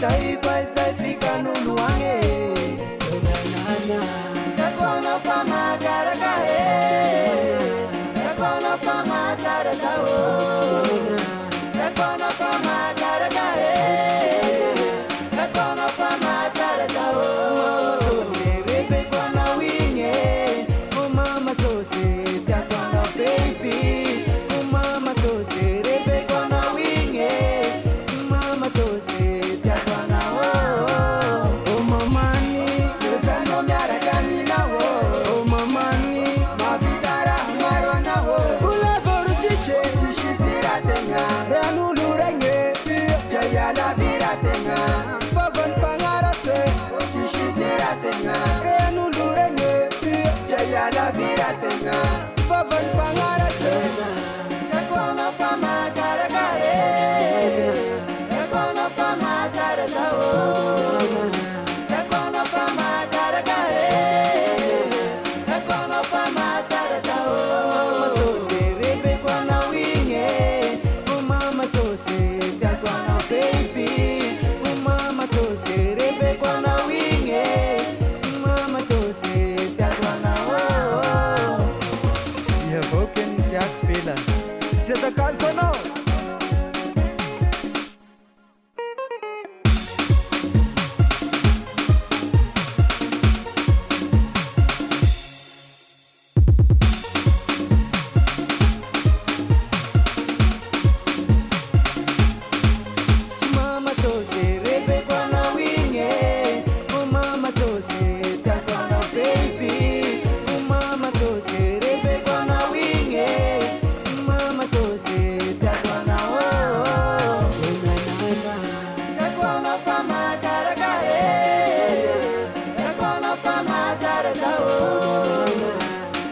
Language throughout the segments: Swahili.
sai vai sai fica no luange. Da quando fama cara care, da quando fama sara sao, da quando fama cara care, da quando fama sara sao. So se rebe quando winge, oh mama so se da quando baby, oh mama so se rebe quando winge, mama so se da quando oh mama ni sano miara camina oh mama ni ma vitara marona oh pula vorutiche tishitira tenga ranulu renge ya la vira tenga favon pangara se tishitira tenga ranulu renge ya la vira tenga favon pangara se kono fama cara care kono fama sara sao kono fama cara care kono fama sara sao mama so se rebe kono winge oh mama so se ta kono baby oh mama so se rebe kono winge mama so se ta kono ये होकेन क्या पीला से तो काल कोनो mama so se rebe kono winge oh mama so se ta kono baby oh mama so se rebe kono winge mama so se ta kono ta kono fama cara care ta kono fama sara sao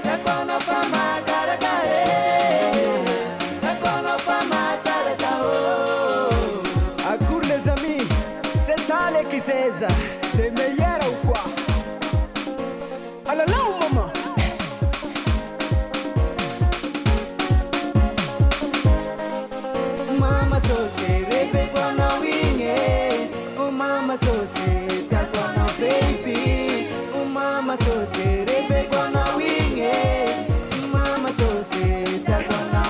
ta kono fama cara care ta kono fama sara sao. Agur les amis, c'est ça les qui c'est ça, des meilleurs ou quoi? Alors là où maman? Mama so se rebe kono winge, oh mama so se ta kono baby, oh mama so se rebe kono winge, mama so se ta kono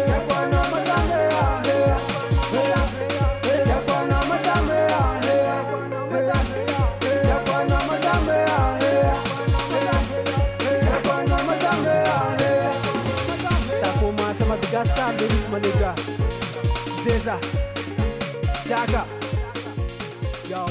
ya kono matame ya kono matame ya kono matame ya kono matame Sakuma sama Madagascar dari Maniga Zeza Jaga Yo